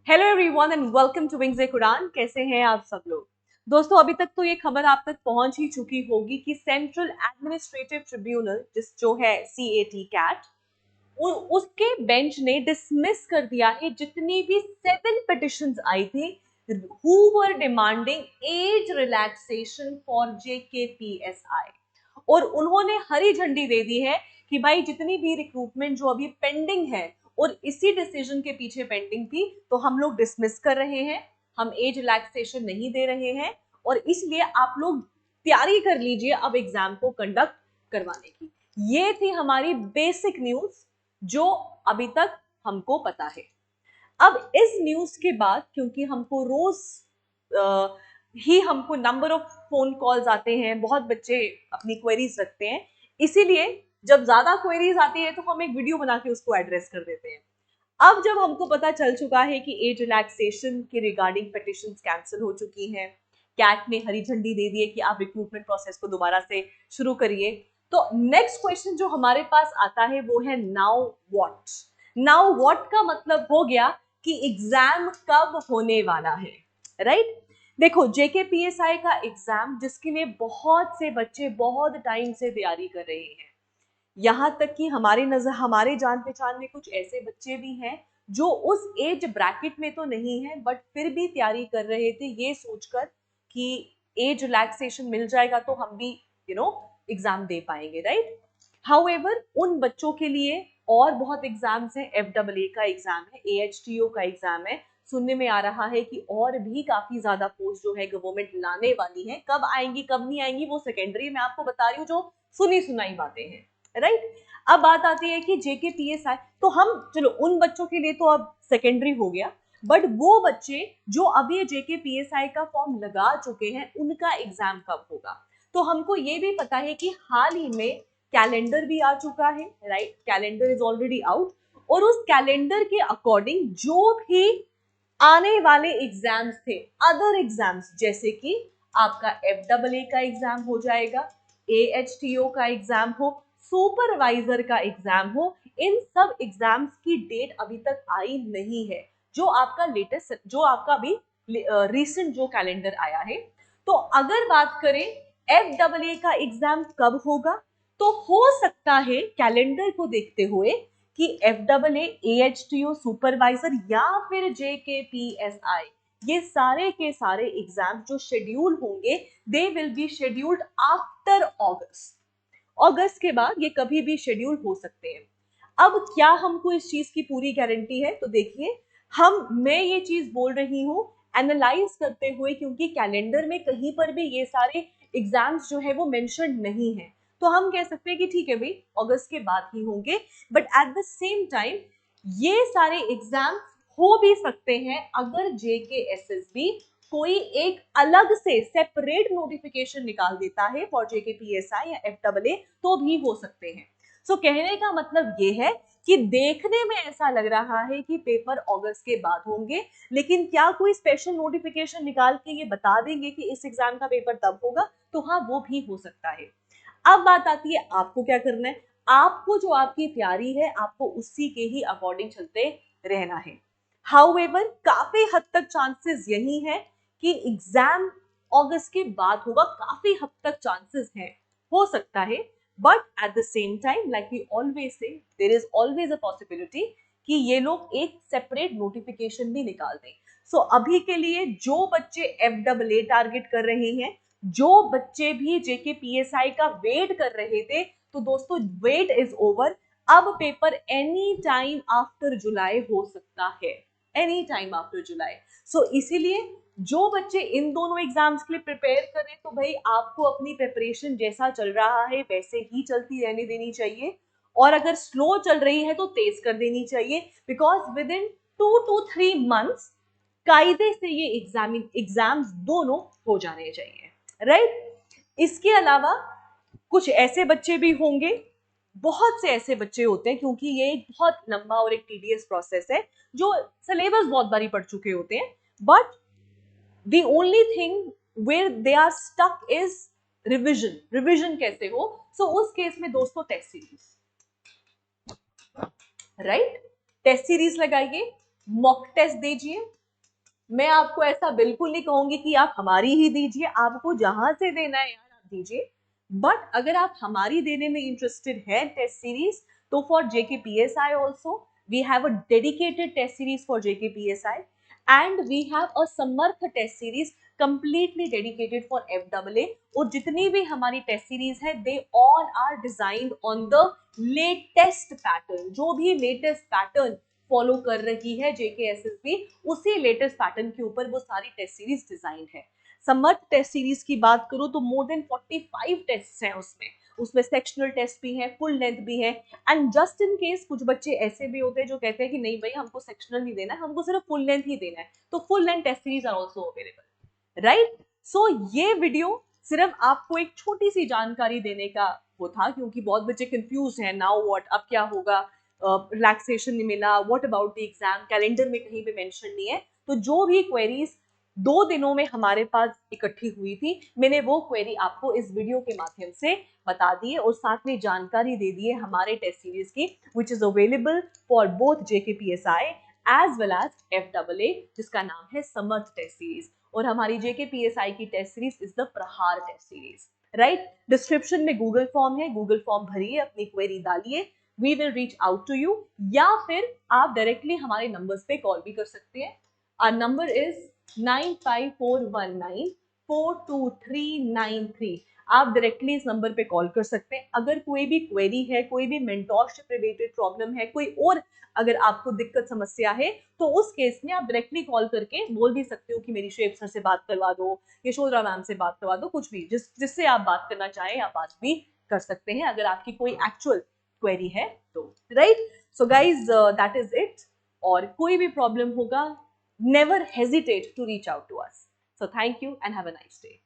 Hello everyone and welcome to wings a Quran. कैसे हैं आप सब लोग? दोस्तों, अभी तक तो ये खबर आप तक पहुंच ही चुकी होगी कि सेंट्रल एडमिनिस्ट्रेटिव ट्रिब्यूनल जो है CAT कैट, उसके बेंच ने डिसमिस कर दिया है जितनी भी 7 पिटिशंस आई थी who were demanding age relaxation for JKPSI। और उन्होंने हरी झंडी दे दी है कि भाई जितनी भी रिक्रूटमेंट जो अभी पेंडिंग है और इसी डिसीजन के पीछे पेंडिंग थी तो हम लोग डिसमिस कर रहे हैं, हम एज रिलैक्सेशन नहीं दे रहे हैं और इसलिए आप लोग तैयारी कर लीजिए अब एग्जाम को कंडक्ट करवाने की। ये थी हमारी बेसिक न्यूज जो अभी तक हमको पता है। अब इस न्यूज के बाद क्योंकि हमको रोज ही हमको नंबर ऑफ फोन कॉल्स आते हैं, बहुत बच्चे अपनी क्वेरीज रखते हैं, इसीलिए जब ज्यादा क्वेरीज आती है तो हम एक वीडियो बना के उसको एड्रेस कर देते हैं। अब जब हमको पता चल चुका है कि एज रिलैक्सेशन के रिगार्डिंग पिटिशंस कैंसिल हो चुकी हैं, कैट ने हरी झंडी दे दी है कि आप रिक्रूटमेंट प्रोसेस को दोबारा से शुरू करिए, तो नेक्स्ट क्वेश्चन जो हमारे पास आता है वो है नाउ व्हाट। नाउ व्हाट का मतलब हो गया कि एग्जाम कब होने वाला है, राइट? देखो, JKPSI का एग्जाम जिसके लिए बहुत से बच्चे बहुत टाइम से तैयारी कर रहे हैं, यहां तक कि हमारे जान पहचान में कुछ ऐसे बच्चे भी हैं जो उस एज ब्रैकेट में तो नहीं है बट फिर भी तैयारी कर रहे थे ये सोचकर कि एज रिलैक्सेशन मिल जाएगा तो हम भी एग्जाम दे पाएंगे, राइट? हाउएवर उन बच्चों के लिए और बहुत एग्जाम्स हैं। FAA का एग्जाम है, AHTO का एग्जाम है, सुनने में आ रहा है कि और भी काफी ज्यादा पोस्ट जो है गवर्नमेंट लाने वाली है। कब आएंगी कब नहीं आएंगी वो सेकेंडरी, मैं आपको बता रही हूँ जो सुनी सुनाई बातें हैं, राइट? अब बात आती है कि JKPSI, तो हम चलो उन बच्चों के लिए तो अब सेकेंडरी हो गया, बट वो बच्चे जो अभी JKPSI का फॉर्म लगा चुके हैं उनका एग्जाम कब होगा? तो हमको ये भी पता है कि हाल ही में कैलेंडर भी आ चुका है, right? Calendar is already out और उस कैलेंडर के अकॉर्डिंग जो भी आने वाले एग्जाम्स थे, अदर एग्जाम्स जैसे कि आपका FAA का एग्जाम हो जाएगा, AHTO का एग्जाम हो, सुपरवाइजर का एग्जाम हो, इन सब एग्जाम्स की डेट अभी तक आई नहीं है। जो आपका लेटेस्ट, जो आपका अभी रिसेंट जो कैलेंडर आया है, तो अगर बात करें FAA का एग्जाम कब होगा, तो हो सकता है कैलेंडर को देखते हुए कि FAA, AHTO, सुपरवाइजर या फिर JKPSI, ये सारे के सारे एग्जाम जो शेड्यूल होंगे they will be scheduled after August. अगस्त के बाद ये कभी भी शेड्यूल हो सकते हैं। अब क्या हमको इस चीज की पूरी गारंटी है? तो देखिए, मैं ये चीज बोल रही हूँ एनालाइज करते हुए, क्योंकि कैलेंडर में कहीं पर भी ये सारे एग्जाम्स जो है वो मेंशन नहीं है, तो हम कह सकते हैं कि ठीक है भाई अगस्त के बाद ही होंगे। But at the same time ये सारे एग्जाम्स हो भी सकते हैं अगर JKSSB कोई एक अलग से सेपरेट नोटिफिकेशन निकाल देता है फॉर JKPSI या FAA, तो भी हो सकते हैं। सो कहने का मतलब ये है कि देखने में ऐसा लग रहा है कि पेपर अगस्त के बाद होंगे, लेकिन क्या कोई स्पेशल नोटिफिकेशन निकाल के ये बता देंगे कि इस एग्जाम का पेपर तब होगा? तो हाँ, वो भी हो सकता है। अब बात आती है आपको क्या करना है। आपको जो आपकी तैयारी है आपको उसी के ही अकॉर्डिंग चलते रहना है। हाउएवर काफी हद तक चांसेस यही है कि एग्जाम अगस्त के बाद होगा, काफी हद तक चांसेस हैं, हो सकता है। But at the same time like we always say, there is always a possibility कि ये लोग एक सेपरेट नोटिफिकेशन भी निकाल दें। सो अभी के लिए जो बच्चे FAA टारगेट कर रहे हैं, जो बच्चे भी JKPSI का वेट कर रहे थे, तो दोस्तों वेट इज ओवर। अब पेपर एनी टाइम आफ्टर जुलाई हो सकता है, एनी टाइम आफ्टर जुलाई। सो इसीलिए जो बच्चे इन दोनों एग्जाम्स के लिए प्रिपेयर करें, तो भाई आपको अपनी प्रिपरेशन जैसा चल रहा है वैसे ही चलती रहने देनी चाहिए, और अगर स्लो चल रही है तो तेज कर देनी चाहिए, because with in 2 to 3 months कायदे से ये एग्जाम्स दोनों हो जाने चाहिए, राइट? इसके अलावा कुछ ऐसे बच्चे भी होंगे, बहुत से ऐसे बच्चे होते हैं, क्योंकि ये एक बहुत लंबा और एक टीडियस प्रोसेस है, जो सिलेबस बहुत बारी पढ़ चुके होते हैं, but the only thing where they are stuck is revision कैसे हो? सो उस केस में दोस्तों test series, right? Test series लगाइए, मॉक टेस्ट दीजिए, मैं आपको ऐसा बिल्कुल नहीं कहूंगी कि आप हमारी ही दीजिए, आपको जहां से देना है यार आप दीजिए। बट अगर आप हमारी देने में इंटरेस्टेड है टेस्ट सीरीज, तो for JKPSI also we have a dedicated test series for JKPSI, and we have a Samarth test series completely dedicated for FAA। और जितनी भी हमारी टेस्ट सीरीज है, they all are designed on the latest pattern. जो भी latest pattern follow कर रही है JKSSB, उसी लेटेस्ट पैटर्न के ऊपर वो सारी टेस्ट सीरीज डिजाइन है। समर्थ टेस्ट सीरीज की बात करूं तो मोर देन 45 टेस्ट हैं उसमें। उसमें सेक्शनल टेस्ट भी है, फुल लेंथ भी है, एंड जस्ट इन केस कुछ बच्चे ऐसे भी होते हैं जो कहते हैं कि नहीं भाई हमको सेक्शनल नहीं देना है, हमको सिर्फ फुल लेंथ ही देना है, तो full length test series are also available, right. So ये वीडियो सिर्फ आपको एक छोटी सी जानकारी देने का वो था, क्योंकि बहुत बच्चे कंफ्यूज हैं, नाउ व्हाट, अब क्या होगा, रिलैक्सेशन नहीं मिला, what about the exam, calendar में कहीं पे मेंशन नहीं है। तो जो भी क्वेरीज 2 दिनों में हमारे पास इकट्ठी हुई थी, मैंने वो क्वेरी आपको इस वीडियो के माध्यम से बता दी है, और साथ में जानकारी दे दी है हमारे टेस्ट सीरीज की, which is available for both JKPSI as well as FAA, जिसका नाम है समर्थ टेस्ट सीरीज। और हमारी JKPSI की test series is the Prahar test series, right. Description में गूगल फॉर्म है, गूगल फॉर्म भरिए, अपनी क्वेरी डालिए, we will reach out to you, या फिर आप डायरेक्टली हमारे नंबर्स पे कॉल भी कर सकते हैं। Our number is 9541942393। आप डायरेक्टली इस नंबर पे कॉल कर सकते हैं। अगर कोई भी क्वेरी है, कोई भी मेंटोरशिप रिलेटेड प्रॉब्लम है, कोई और अगर आपको दिक्कत समस्या है, तो उस केस में आप डायरेक्टली कॉल करके बोल भी सकते हो कि मेरी शेख सर से बात करवा दो, यशोधरा मैम से बात करवा दो, कुछ भी जिससे आप बात करना चाहें आप बात भी कर सकते हैं, अगर आपकी कोई एक्चुअल क्वेरी है तो, right. So guys that is it. और कोई भी प्रॉब्लम होगा, never hesitate to reach out to us. So thank you and have a nice day.